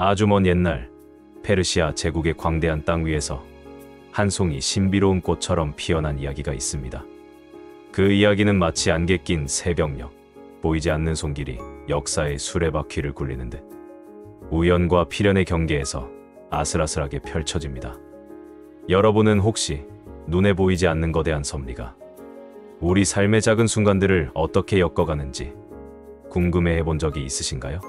아주 먼 옛날 페르시아 제국의 광대한 땅 위에서 한 송이 신비로운 꽃처럼 피어난 이야기가 있습니다. 그 이야기는 마치 안개 낀 새벽녘, 보이지 않는 손길이 역사의 수레바퀴를 굴리는 듯 우연과 필연의 경계에서 아슬아슬하게 펼쳐집니다. 여러분은 혹시 눈에 보이지 않는 거대한 섭리가 우리 삶의 작은 순간들을 어떻게 엮어가는지 궁금해해 본 적이 있으신가요?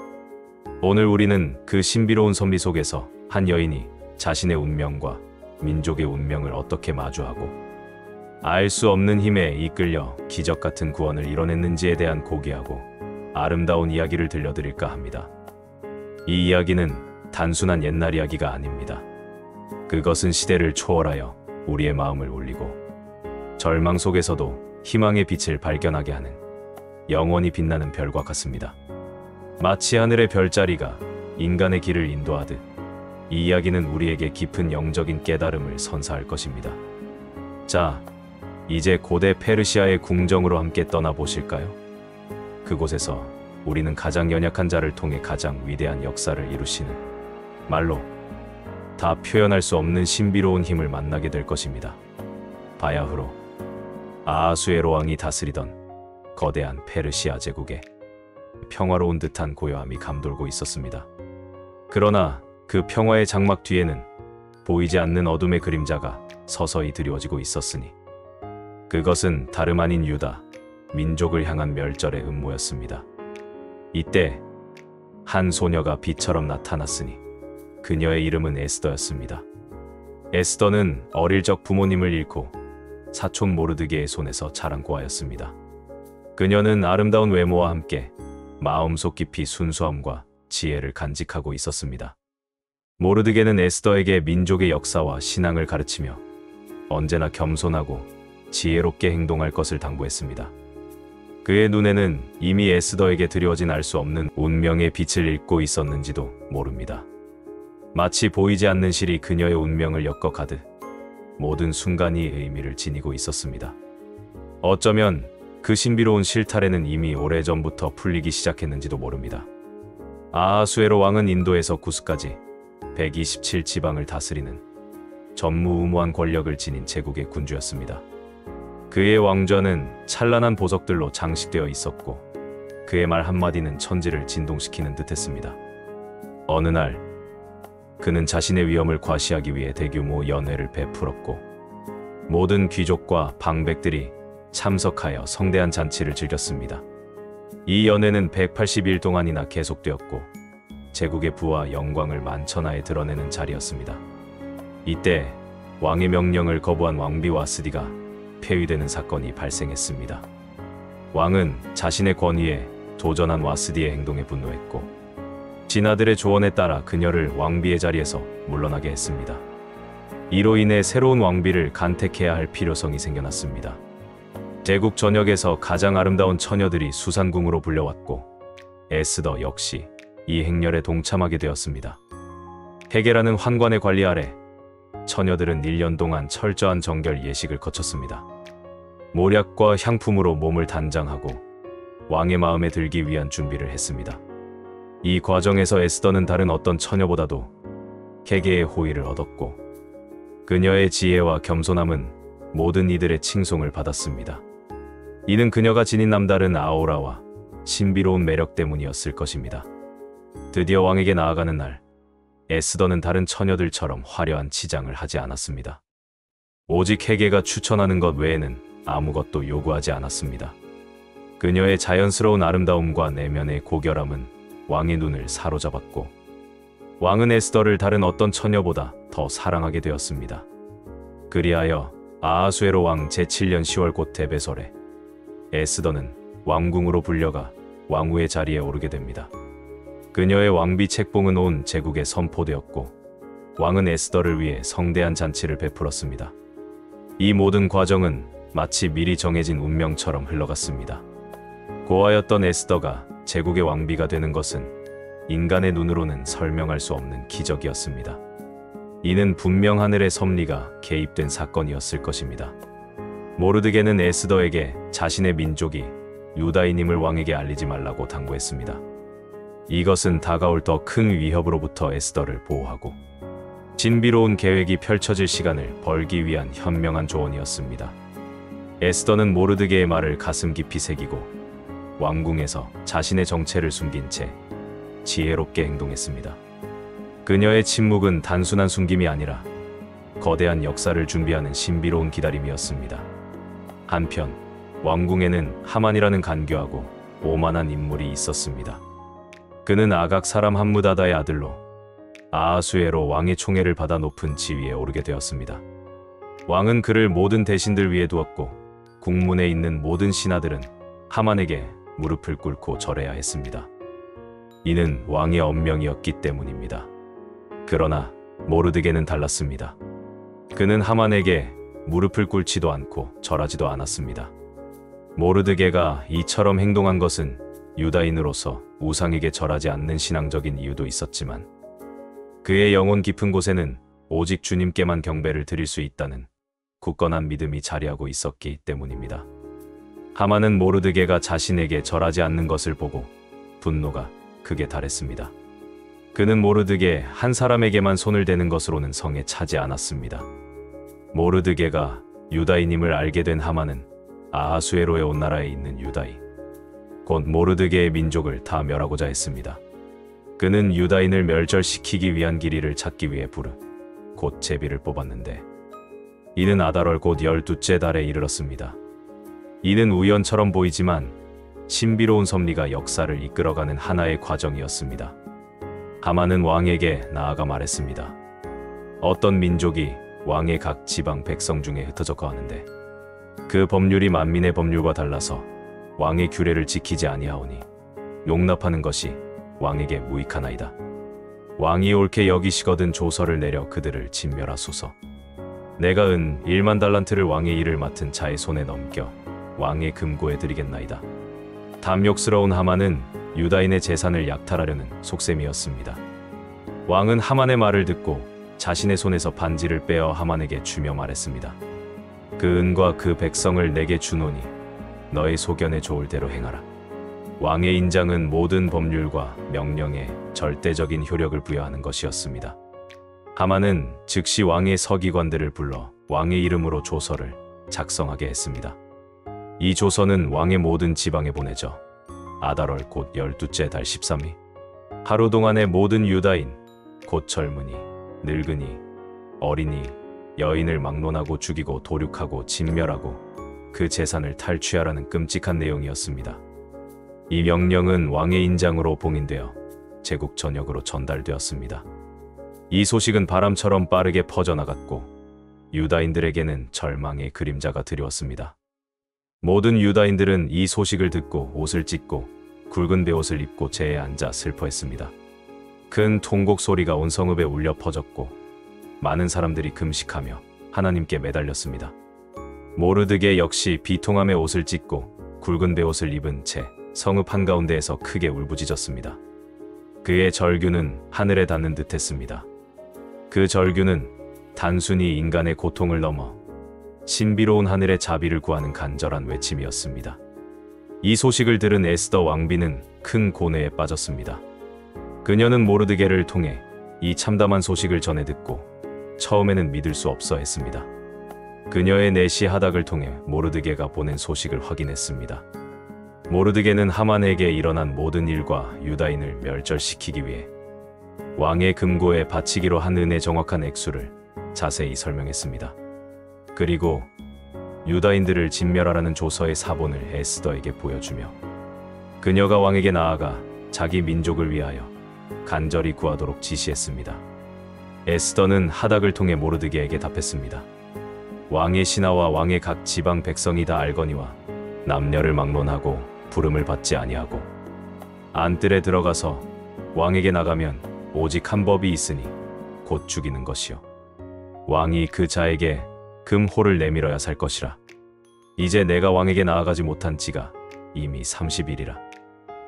오늘 우리는 그 신비로운 섭리 속에서 한 여인이 자신의 운명과 민족의 운명을 어떻게 마주하고 알 수 없는 힘에 이끌려 기적 같은 구원을 이뤄냈는지에 대한 고귀하고 아름다운 이야기를 들려드릴까 합니다. 이 이야기는 단순한 옛날 이야기가 아닙니다. 그것은 시대를 초월하여 우리의 마음을 울리고 절망 속에서도 희망의 빛을 발견하게 하는 영원히 빛나는 별과 같습니다. 마치 하늘의 별자리가 인간의 길을 인도하듯 이 이야기는 우리에게 깊은 영적인 깨달음을 선사할 것입니다. 자, 이제 고대 페르시아의 궁정으로 함께 떠나보실까요? 그곳에서 우리는 가장 연약한 자를 통해 가장 위대한 역사를 이루시는 말로 다 표현할 수 없는 신비로운 힘을 만나게 될 것입니다. 바야흐로 아하수에로 왕이 다스리던 거대한 페르시아 제국에 평화로운 듯한 고요함이 감돌고 있었습니다. 그러나 그 평화의 장막 뒤에는 보이지 않는 어둠의 그림자가 서서히 드리워지고 있었으니 그것은 다름 아닌 유다, 민족을 향한 멸절의 음모였습니다. 이때 한 소녀가 빛처럼 나타났으니 그녀의 이름은 에스더였습니다. 에스더는 어릴 적 부모님을 잃고 사촌 모르드게의 손에서 자란 고아였습니다. 그녀는 아름다운 외모와 함께 마음속 깊이 순수함과 지혜를 간직하고 있었습니다. 모르드게는 에스더에게 민족의 역사와 신앙을 가르치며 언제나 겸손하고 지혜롭게 행동할 것을 당부했습니다. 그의 눈에는 이미 에스더에게 드리워진 알 수 없는 운명의 빛을 읽고 있었는지도 모릅니다. 마치 보이지 않는 실이 그녀의 운명을 엮어가듯 모든 순간이 의미를 지니고 있었습니다. 어쩌면 그 신비로운 실타래는 이미 오래전부터 풀리기 시작했는지도 모릅니다. 아하수에로 왕은 인도에서 구스까지 127지방을 다스리는 전무후무한 권력을 지닌 제국의 군주였습니다. 그의 왕좌는 찬란한 보석들로 장식되어 있었고 그의 말 한마디는 천지를 진동시키는 듯했습니다. 어느 날 그는 자신의 위엄을 과시하기 위해 대규모 연회를 베풀었고 모든 귀족과 방백들이 참석하여 성대한 잔치를 즐겼습니다. 이 연회는 180일 동안이나 계속되었고 제국의 부와 영광을 만천하에 드러내는 자리였습니다. 이때 왕의 명령을 거부한 왕비 와스디가 폐위되는 사건이 발생했습니다. 왕은 자신의 권위에 도전한 와스디의 행동에 분노했고 진아들의 조언에 따라 그녀를 왕비의 자리에서 물러나게 했습니다. 이로 인해 새로운 왕비를 간택해야 할 필요성이 생겨났습니다. 제국 전역에서 가장 아름다운 처녀들이 수산궁으로 불려왔고 에스더 역시 이 행렬에 동참하게 되었습니다. 헤게라는 환관의 관리 아래 처녀들은 1년 동안 철저한 정결 예식을 거쳤습니다. 모략과 향품으로 몸을 단장하고 왕의 마음에 들기 위한 준비를 했습니다. 이 과정에서 에스더는 다른 어떤 처녀보다도 헤게의 호의를 얻었고 그녀의 지혜와 겸손함은 모든 이들의 칭송을 받았습니다. 이는 그녀가 지닌 남다른 아우라와 신비로운 매력 때문이었을 것입니다. 드디어 왕에게 나아가는 날, 에스더는 다른 처녀들처럼 화려한 치장을 하지 않았습니다. 오직 헤게가 추천하는 것 외에는 아무것도 요구하지 않았습니다. 그녀의 자연스러운 아름다움과 내면의 고결함은 왕의 눈을 사로잡았고 왕은 에스더를 다른 어떤 처녀보다 더 사랑하게 되었습니다. 그리하여 아하수에로 왕 제7년 10월 곧 데베솔에 에스더는 왕궁으로 불려가 왕후의 자리에 오르게 됩니다. 그녀의 왕비 책봉은 온 제국에 선포되었고 왕은 에스더를 위해 성대한 잔치를 베풀었습니다. 이 모든 과정은 마치 미리 정해진 운명처럼 흘러갔습니다. 고아였던 에스더가 제국의 왕비가 되는 것은 인간의 눈으로는 설명할 수 없는 기적이었습니다. 이는 분명 하늘의 섭리가 개입된 사건이었을 것입니다. 모르드게는 에스더에게 자신의 민족이 유다인임을 왕에게 알리지 말라고 당부했습니다. 이것은 다가올 더 큰 위협으로부터 에스더를 보호하고 신비로운 계획이 펼쳐질 시간을 벌기 위한 현명한 조언이었습니다. 에스더는 모르드게의 말을 가슴 깊이 새기고 왕궁에서 자신의 정체를 숨긴 채 지혜롭게 행동했습니다. 그녀의 침묵은 단순한 숨김이 아니라 거대한 역사를 준비하는 신비로운 기다림이었습니다. 한편 왕궁에는 하만이라는 간교하고 오만한 인물이 있었습니다. 그는 아각 사람 함무다다의 아들로 아하수에로 왕의 총애를 받아 높은 지위에 오르게 되었습니다. 왕은 그를 모든 대신들 위에 두었고 국문에 있는 모든 신하들은 하만에게 무릎을 꿇고 절해야 했습니다. 이는 왕의 엄명이었기 때문입니다. 그러나 모르드게는 달랐습니다. 그는 하만에게 무릎을 꿇지도 않고 절하지도 않았습니다. 모르드게가 이처럼 행동한 것은 유다인으로서 우상에게 절하지 않는 신앙적인 이유도 있었지만 그의 영혼 깊은 곳에는 오직 주님께만 경배를 드릴 수 있다는 굳건한 믿음이 자리하고 있었기 때문입니다. 하만은 모르드게가 자신에게 절하지 않는 것을 보고 분노가 극에 달했습니다. 그는 모르드게 한 사람에게만 손을 대는 것으로는 성에 차지 않았습니다. 모르드게가 유다인임을 알게 된 하만은 아하수에로의 온 나라에 있는 유다인, 곧 모르드게의 민족을 다 멸하고자 했습니다. 그는 유다인을 멸절시키기 위한 길이를 찾기 위해 부르, 곧 제비를 뽑았는데 이는 아달월 곧 12째 달에 이르렀습니다. 이는 우연처럼 보이지만 신비로운 섭리가 역사를 이끌어가는 하나의 과정이었습니다. 하만은 왕에게 나아가 말했습니다. 어떤 민족이 왕의 각 지방 백성 중에 흩어져 거하는데 그 법률이 만민의 법률과 달라서 왕의 규례를 지키지 아니하오니 용납하는 것이 왕에게 무익하나이다. 왕이 옳게 여기시거든 조서를 내려 그들을 진멸하소서. 내가 은 1만 달란트를 왕의 일을 맡은 자의 손에 넘겨 왕의 금고에 드리겠나이다. 담욕스러운 하만은 유다인의 재산을 약탈하려는 속셈이었습니다. 왕은 하만의 말을 듣고 자신의 손에서 반지를 빼어 하만에게 주며 말했습니다. 그 은과 그 백성을 내게 주노니 너의 소견에 좋을 대로 행하라. 왕의 인장은 모든 법률과 명령에 절대적인 효력을 부여하는 것이었습니다. 하만은 즉시 왕의 서기관들을 불러 왕의 이름으로 조서를 작성하게 했습니다. 이 조서는 왕의 모든 지방에 보내져 아달월 곧 12째 달 13일 하루 동안의 모든 유다인 곧 젊은이, 늙은이, 어린이, 여인을 막론하고 죽이고 도륙하고 진멸하고 그 재산을 탈취하라는 끔찍한 내용이었습니다. 이 명령은 왕의 인장으로 봉인되어 제국 전역으로 전달되었습니다. 이 소식은 바람처럼 빠르게 퍼져나갔고 유다인들에게는 절망의 그림자가 드리웠습니다. 모든 유다인들은 이 소식을 듣고 옷을 찢고 굵은 베옷을 입고 재에 앉아 슬퍼했습니다. 큰 통곡 소리가 온 성읍에 울려 퍼졌고 많은 사람들이 금식하며 하나님께 매달렸습니다. 모르드게 역시 비통함에 옷을 찢고 굵은 베옷을 입은 채 성읍 한가운데에서 크게 울부짖었습니다. 그의 절규는 하늘에 닿는 듯했습니다. 그 절규는 단순히 인간의 고통을 넘어 신비로운 하늘의 자비를 구하는 간절한 외침이었습니다. 이 소식을 들은 에스더 왕비는 큰 고뇌에 빠졌습니다. 그녀는 모르드게를 통해 이 참담한 소식을 전해 듣고 처음에는 믿을 수 없어 했습니다. 그녀의 내시 하닥을 통해 모르드게가 보낸 소식을 확인했습니다. 모르드게는 하만에게 일어난 모든 일과 유다인을 멸절시키기 위해 왕의 금고에 바치기로 한 은의 정확한 액수를 자세히 설명했습니다. 그리고 유다인들을 진멸하라는 조서의 사본을 에스더에게 보여주며 그녀가 왕에게 나아가 자기 민족을 위하여 간절히 구하도록 지시했습니다. 에스더는 하닥을 통해 모르드게에게 답했습니다. 왕의 신하와 왕의 각 지방 백성이 다 알거니와 남녀를 막론하고 부름을 받지 아니하고 안뜰에 들어가서 왕에게 나가면 오직 한 법이 있으니 곧 죽이는 것이요 왕이 그 자에게 금호를 내밀어야 살 것이라. 이제 내가 왕에게 나아가지 못한 지가 이미 30일이라.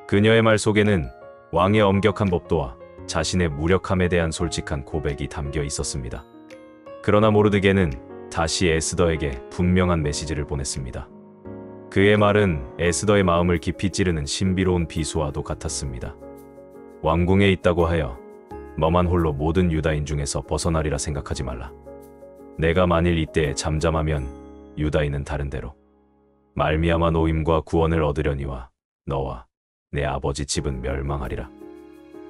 그녀의 말 속에는 왕의 엄격한 법도와 자신의 무력함에 대한 솔직한 고백이 담겨 있었습니다. 그러나 모르드게는 다시 에스더에게 분명한 메시지를 보냈습니다. 그의 말은 에스더의 마음을 깊이 찌르는 신비로운 비수와도 같았습니다. 왕궁에 있다고 하여 너만 홀로 모든 유다인 중에서 벗어나리라 생각하지 말라. 내가 만일 이때에 잠잠하면 유다인은 다른 데로 말미암아 노임과 구원을 얻으려니와 너와 내 아버지 집은 멸망하리라.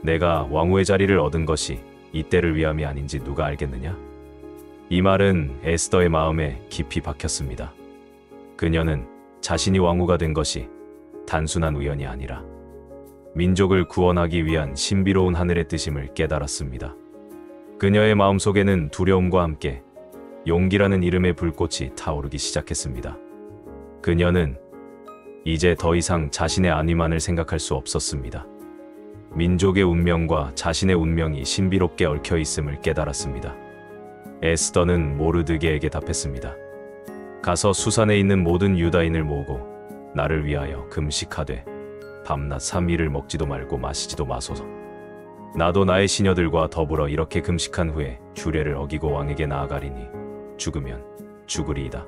내가 왕후의 자리를 얻은 것이 이때를 위함이 아닌지 누가 알겠느냐? 이 말은 에스더의 마음에 깊이 박혔습니다. 그녀는 자신이 왕후가 된 것이 단순한 우연이 아니라 민족을 구원하기 위한 신비로운 하늘의 뜻임을 깨달았습니다. 그녀의 마음속에는 두려움과 함께 용기라는 이름의 불꽃이 타오르기 시작했습니다. 그녀는 이제 더 이상 자신의 안위만을 생각할 수 없었습니다. 민족의 운명과 자신의 운명이 신비롭게 얽혀 있음을 깨달았습니다. 에스더는 모르드게에게 답했습니다. 가서 수산에 있는 모든 유다인을 모으고 나를 위하여 금식하되 밤낮 3일을 먹지도 말고 마시지도 마소서. 나도 나의 시녀들과 더불어 이렇게 금식한 후에 규례를 어기고 왕에게 나아가리니 죽으면 죽으리이다.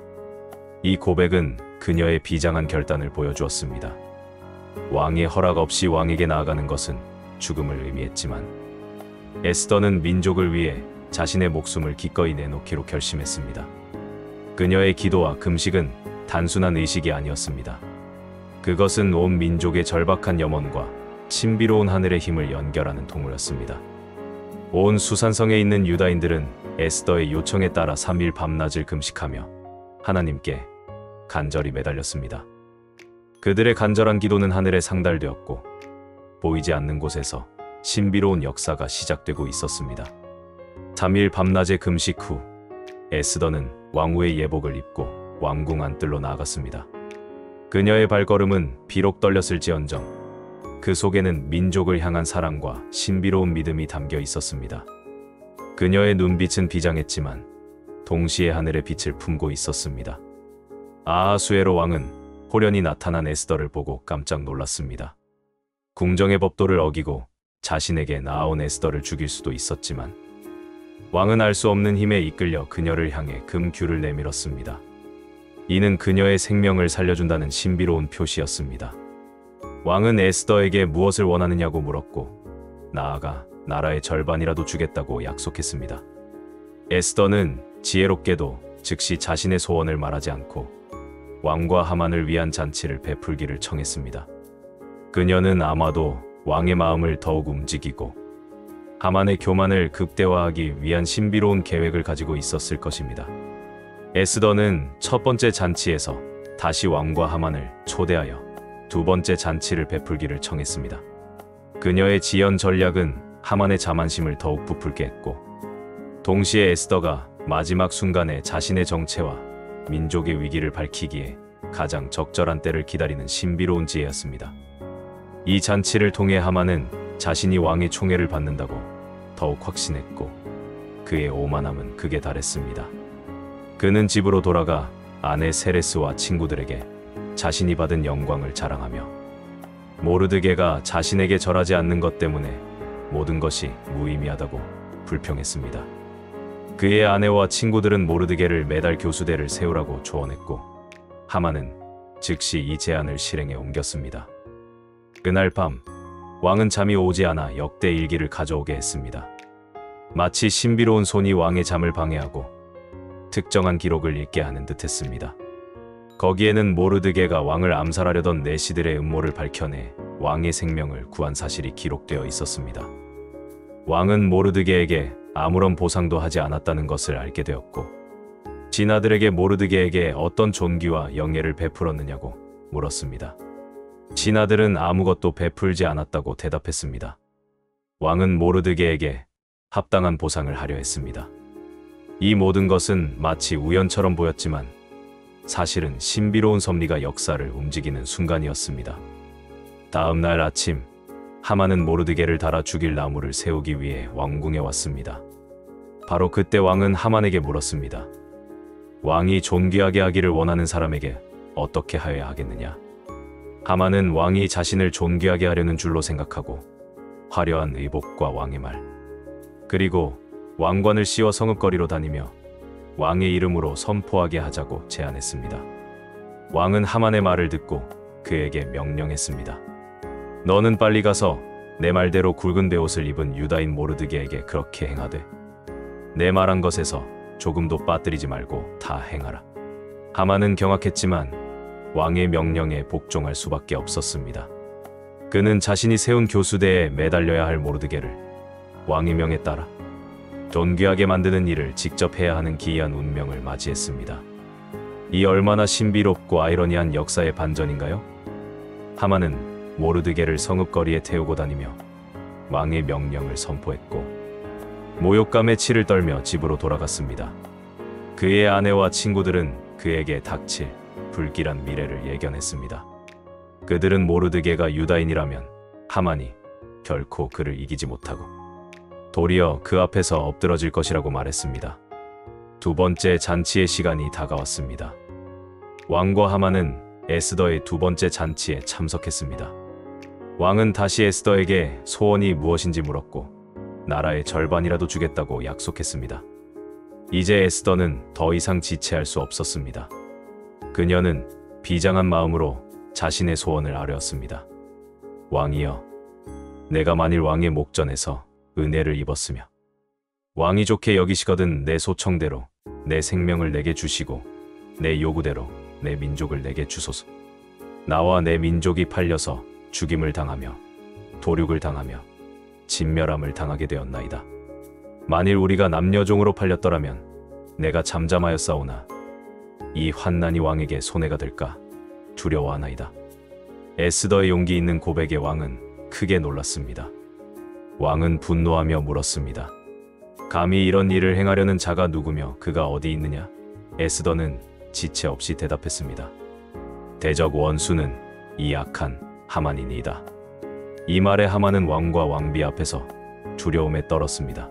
이 고백은 그녀의 비장한 결단을 보여주었습니다. 왕의 허락 없이 왕에게 나아가는 것은 죽음을 의미했지만 에스더는 민족을 위해 자신의 목숨을 기꺼이 내놓기로 결심했습니다. 그녀의 기도와 금식은 단순한 의식이 아니었습니다. 그것은 온 민족의 절박한 염원과 신비로운 하늘의 힘을 연결하는 통로였습니다. 온 수산성에 있는 유다인들은 에스더의 요청에 따라 3일 밤낮을 금식하며 하나님께 간절히 매달렸습니다. 그들의 간절한 기도는 하늘에 상달되었고 보이지 않는 곳에서 신비로운 역사가 시작되고 있었습니다. 3일 밤낮의 금식 후 에스더는 왕후의 예복을 입고 왕궁 안뜰로 나아갔습니다. 그녀의 발걸음은 비록 떨렸을지언정 그 속에는 민족을 향한 사랑과 신비로운 믿음이 담겨 있었습니다. 그녀의 눈빛은 비장했지만 동시에 하늘의 빛을 품고 있었습니다. 아하수에로 왕은 호련히 나타난 에스더를 보고 깜짝 놀랐습니다. 궁정의 법도를 어기고 자신에게 나아온 에스더를 죽일 수도 있었지만 왕은 알 수 없는 힘에 이끌려 그녀를 향해 금규를 내밀었습니다. 이는 그녀의 생명을 살려준다는 신비로운 표시였습니다. 왕은 에스더에게 무엇을 원하느냐고 물었고 나아가 나라의 절반이라도 주겠다고 약속했습니다. 에스더는 지혜롭게도 즉시 자신의 소원을 말하지 않고 왕과 하만을 위한 잔치를 베풀기를 청했습니다. 그녀는 아마도 왕의 마음을 더욱 움직이고 하만의 교만을 극대화하기 위한 신비로운 계획을 가지고 있었을 것입니다. 에스더는 첫 번째 잔치에서 다시 왕과 하만을 초대하여 두 번째 잔치를 베풀기를 청했습니다. 그녀의 지연 전략은 하만의 자만심을 더욱 부풀게 했고 동시에 에스더가 마지막 순간에 자신의 정체와 민족의 위기를 밝히기에 가장 적절한 때를 기다리는 신비로운 지혜였습니다. 이 잔치를 통해 하만은 자신이 왕의 총애를 받는다고 더욱 확신했고 그의 오만함은 극에 달했습니다. 그는 집으로 돌아가 아내 세레스와 친구들에게 자신이 받은 영광을 자랑하며 모르드게가 자신에게 절하지 않는 것 때문에 모든 것이 무의미하다고 불평했습니다. 그의 아내와 친구들은 모르드게를 매달 교수대를 세우라고 조언했고 하만은 즉시 이 제안을 실행에 옮겼습니다. 그날 밤 왕은 잠이 오지 않아 역대 일기를 가져오게 했습니다. 마치 신비로운 손이 왕의 잠을 방해하고 특정한 기록을 읽게 하는 듯했습니다. 거기에는 모르드게가 왕을 암살하려던 내시들의 음모를 밝혀내 왕의 생명을 구한 사실이 기록되어 있었습니다. 왕은 모르드게에게 아무런 보상도 하지 않았다는 것을 알게 되었고 진아들에게 모르드게에게 어떤 존귀와 영예를 베풀었느냐고 물었습니다. 진아들은 아무것도 베풀지 않았다고 대답했습니다. 왕은 모르드게에게 합당한 보상을 하려 했습니다. 이 모든 것은 마치 우연처럼 보였지만 사실은 신비로운 섭리가 역사를 움직이는 순간이었습니다. 다음 날 아침 하만은 모르드게를 달아 죽일 나무를 세우기 위해 왕궁에 왔습니다. 바로 그때 왕은 하만에게 물었습니다. 왕이 존귀하게 하기를 원하는 사람에게 어떻게 하여야 하겠느냐? 하만은 왕이 자신을 존귀하게 하려는 줄로 생각하고 화려한 의복과 왕의 말 그리고 왕관을 씌워 성읍거리로 다니며 왕의 이름으로 선포하게 하자고 제안했습니다. 왕은 하만의 말을 듣고 그에게 명령했습니다. 너는 빨리 가서 내 말대로 굵은 베옷을 입은 유다인 모르드게에게 그렇게 행하되 내 말한 것에서 조금도 빠뜨리지 말고 다 행하라. 하만은 경악했지만 왕의 명령에 복종할 수밖에 없었습니다. 그는 자신이 세운 교수대에 매달려야 할 모르드게를 왕의 명에 따라 존귀하게 만드는 일을 직접 해야 하는 기이한 운명을 맞이했습니다. 이 얼마나 신비롭고 아이러니한 역사의 반전인가요? 하만은 모르드게를 성읍거리에 태우고 다니며 왕의 명령을 선포했고 모욕감에 치를 떨며 집으로 돌아갔습니다. 그의 아내와 친구들은 그에게 닥칠 불길한 미래를 예견했습니다. 그들은 모르드게가 유다인이라면 하만이 결코 그를 이기지 못하고 도리어 그 앞에서 엎드러질 것이라고 말했습니다. 두 번째 잔치의 시간이 다가왔습니다. 왕과 하만은 에스더의 두 번째 잔치에 참석했습니다. 왕은 다시 에스더에게 소원이 무엇인지 물었고 나라의 절반이라도 주겠다고 약속했습니다. 이제 에스더는 더 이상 지체할 수 없었습니다. 그녀는 비장한 마음으로 자신의 소원을 아뢰었습니다. 왕이여, 내가 만일 왕의 목전에서 은혜를 입었으며 왕이 좋게 여기시거든 내 소청대로 내 생명을 내게 주시고 내 요구대로 내 민족을 내게 주소서. 나와 내 민족이 팔려서 죽임을 당하며 도륙을 당하며 진멸함을 당하게 되었나이다. 만일 우리가 남녀종으로 팔렸더라면 내가 잠잠하였사오나 이 환난이 왕에게 손해가 될까 두려워하나이다. 에스더의 용기 있는 고백에 왕은 크게 놀랐습니다. 왕은 분노하며 물었습니다. 감히 이런 일을 행하려는 자가 누구며 그가 어디 있느냐? 에스더는 지체 없이 대답했습니다. 대적 원수는 이 악한 하만이니이다. 이 말에 하만은 왕과 왕비 앞에서 두려움에 떨었습니다.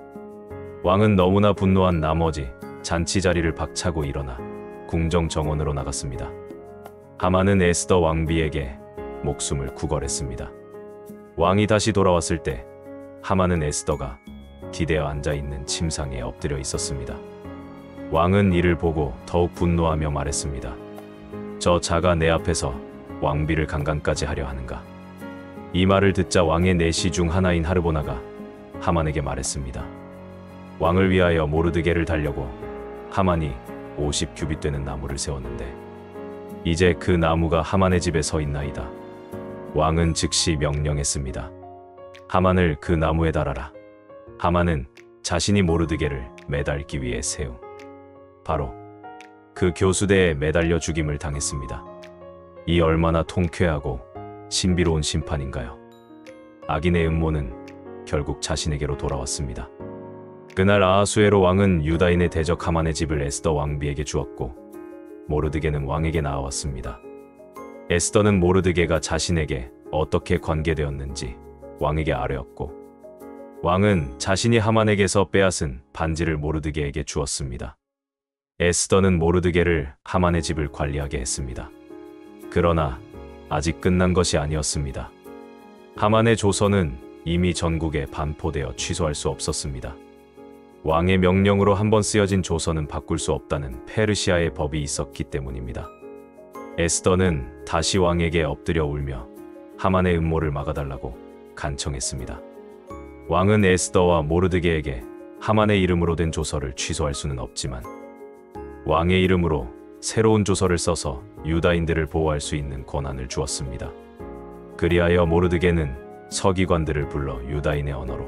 왕은 너무나 분노한 나머지 잔치 자리를 박차고 일어나 궁정 정원으로 나갔습니다. 하만은 에스더 왕비에게 목숨을 구걸했습니다. 왕이 다시 돌아왔을 때 하만은 에스더가 기대어 앉아있는 침상에 엎드려 있었습니다. 왕은 이를 보고 더욱 분노하며 말했습니다. 저 자가 내 앞에서 왕비를 강간까지 하려 하는가? 이 말을 듣자 왕의 내시 중 하나인 하르보나가 하만에게 말했습니다. 왕을 위하여 모르드게를 달려고 하만이 50규빗 되는 나무를 세웠는데 이제 그 나무가 하만의 집에 서 있나이다. 왕은 즉시 명령했습니다. 하만을 그 나무에 달아라. 하만은 자신이 모르드게를 매달기 위해 세운 바로 그 교수대에 매달려 죽임을 당했습니다. 이 얼마나 통쾌하고 신비로운 심판인가요? 악인의 음모는 결국 자신에게로 돌아왔습니다. 그날 아하수에로 왕은 유다인의 대적 하만의 집을 에스더 왕비에게 주었고 모르드게는 왕에게 나아왔습니다. 에스더는 모르드게가 자신에게 어떻게 관계되었는지 왕에게 아뢰었고 왕은 자신이 하만에게서 빼앗은 반지를 모르드게에게 주었습니다. 에스더는 모르드게를 하만의 집을 관리하게 했습니다. 그러나 아직 끝난 것이 아니었습니다. 하만의 조서는 이미 전국에 반포되어 취소할 수 없었습니다. 왕의 명령으로 한번 쓰여진 조서는 바꿀 수 없다는 페르시아의 법이 있었기 때문입니다. 에스더는 다시 왕에게 엎드려 울며 하만의 음모를 막아달라고 간청했습니다. 왕은 에스더와 모르드게에게 하만의 이름으로 된 조서를 취소할 수는 없지만 왕의 이름으로 새로운 조서를 써서 유다인들을 보호할 수 있는 권한을 주었습니다. 그리하여 모르드게는 서기관들을 불러 유다인의 언어로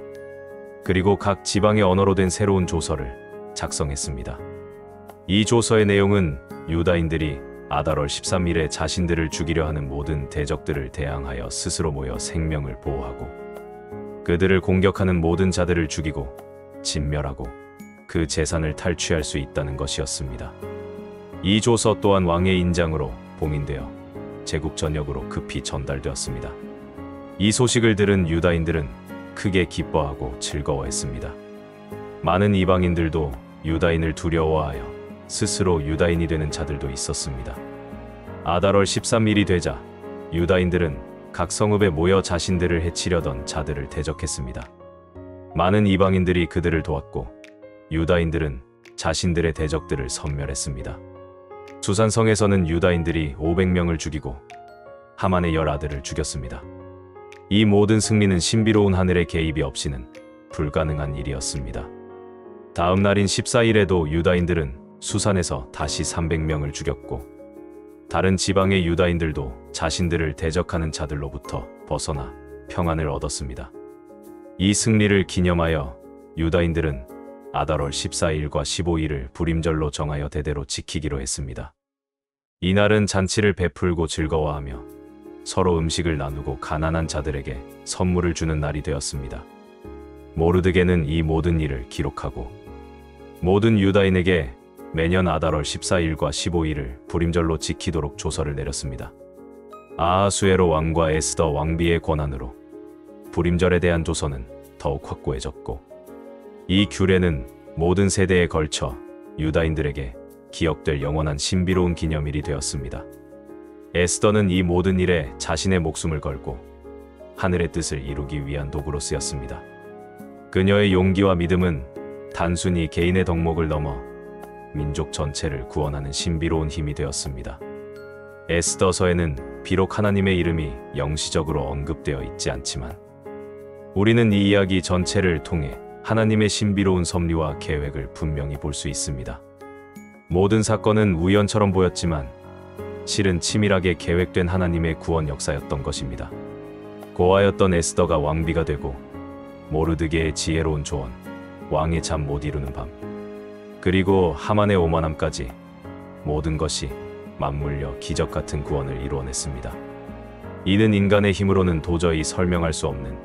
그리고 각 지방의 언어로 된 새로운 조서를 작성했습니다. 이 조서의 내용은 유다인들이 아달월 13일에 자신들을 죽이려 하는 모든 대적들을 대항하여 스스로 모여 생명을 보호하고 그들을 공격하는 모든 자들을 죽이고 진멸하고 그 재산을 탈취할 수 있다는 것이었습니다. 이 조서 또한 왕의 인장으로 봉인되어 제국 전역으로 급히 전달되었습니다. 이 소식을 들은 유다인들은 크게 기뻐하고 즐거워했습니다. 많은 이방인들도 유다인을 두려워하여 스스로 유다인이 되는 자들도 있었습니다. 아달월 13일이 되자 유다인들은 각 성읍에 모여 자신들을 해치려던 자들을 대적했습니다. 많은 이방인들이 그들을 도왔고 유다인들은 자신들의 대적들을 섬멸했습니다. 수산성에서는 유다인들이 500명을 죽이고 하만의 10 아들을 죽였습니다. 이 모든 승리는 신비로운 하늘의 개입이 없이는 불가능한 일이었습니다. 다음 날인 14일에도 유다인들은 수산에서 다시 300명을 죽였고 다른 지방의 유다인들도 자신들을 대적하는 자들로부터 벗어나 평안을 얻었습니다. 이 승리를 기념하여 유다인들은 아달월 14일과 15일을 불임절로 정하여 대대로 지키기로 했습니다. 이날은 잔치를 베풀고 즐거워하며 서로 음식을 나누고 가난한 자들에게 선물을 주는 날이 되었습니다. 모르드게는 이 모든 일을 기록하고 모든 유다인에게 매년 아달월 14일과 15일을 불임절로 지키도록 조서를 내렸습니다. 아하수에로 왕과 에스더 왕비의 권한으로 불임절에 대한 조서는 더욱 확고해졌고 이 규례는 모든 세대에 걸쳐 유다인들에게 기억될 영원한 신비로운 기념일이 되었습니다. 에스더는 이 모든 일에 자신의 목숨을 걸고 하늘의 뜻을 이루기 위한 도구로 쓰였습니다. 그녀의 용기와 믿음은 단순히 개인의 덕목을 넘어 민족 전체를 구원하는 신비로운 힘이 되었습니다. 에스더서에는 비록 하나님의 이름이 영시적으로 언급되어 있지 않지만 우리는 이 이야기 전체를 통해 하나님의 신비로운 섭리와 계획을 분명히 볼 수 있습니다. 모든 사건은 우연처럼 보였지만 실은 치밀하게 계획된 하나님의 구원 역사였던 것입니다. 고아였던 에스더가 왕비가 되고 모르드게의 지혜로운 조언, 왕의 잠 못 이루는 밤, 그리고 하만의 오만함까지 모든 것이 맞물려 기적 같은 구원을 이루어냈습니다. 이는 인간의 힘으로는 도저히 설명할 수 없는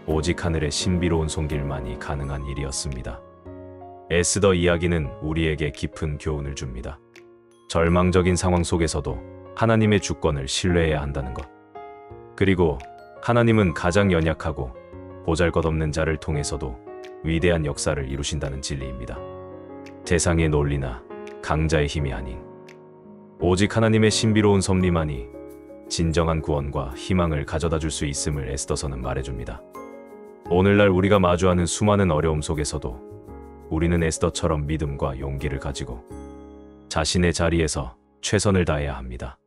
오직 하늘의 신비로운 손길만이 가능한 일이었습니다. 에스더 이야기는 우리에게 깊은 교훈을 줍니다. 절망적인 상황 속에서도 하나님의 주권을 신뢰해야 한다는 것. 그리고 하나님은 가장 연약하고 보잘것없는 자를 통해서도 위대한 역사를 이루신다는 진리입니다. 세상의 논리나 강자의 힘이 아닌 오직 하나님의 신비로운 섭리만이 진정한 구원과 희망을 가져다 줄 수 있음을 에스더서는 말해줍니다. 오늘날 우리가 마주하는 수많은 어려움 속에서도 우리는 에스더처럼 믿음과 용기를 가지고 자신의 자리에서 최선을 다해야 합니다.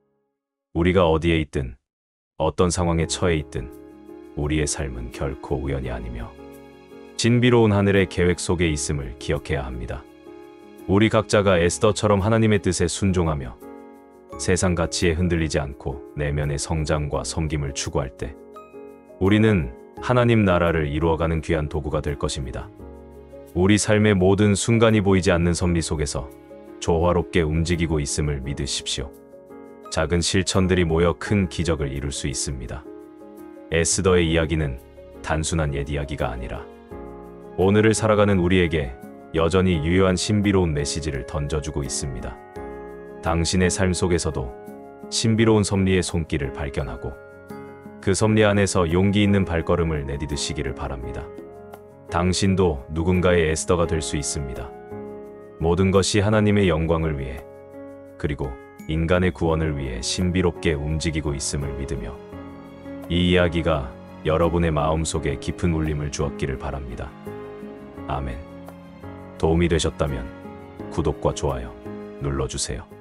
우리가 어디에 있든 어떤 상황에 처해 있든 우리의 삶은 결코 우연이 아니며 신비로운 하늘의 계획 속에 있음을 기억해야 합니다. 우리 각자가 에스더처럼 하나님의 뜻에 순종하며 세상 가치에 흔들리지 않고 내면의 성장과 섬김을 추구할 때 우리는 하나님 나라를 이루어가는 귀한 도구가 될 것입니다. 우리 삶의 모든 순간이 보이지 않는 섭리 속에서 조화롭게 움직이고 있음을 믿으십시오. 작은 실천들이 모여 큰 기적을 이룰 수 있습니다. 에스더의 이야기는 단순한 옛 이야기가 아니라 오늘을 살아가는 우리에게 여전히 유효한 신비로운 메시지를 던져주고 있습니다. 당신의 삶 속에서도 신비로운 섭리의 손길을 발견하고 그 섭리 안에서 용기 있는 발걸음을 내디드시기를 바랍니다. 당신도 누군가의 에스더가 될 수 있습니다. 모든 것이 하나님의 영광을 위해 그리고 인간의 구원을 위해 신비롭게 움직이고 있음을 믿으며 이 이야기가 여러분의 마음속에 깊은 울림을 주었기를 바랍니다. 아멘. 도움이 되셨다면 구독과 좋아요 눌러주세요.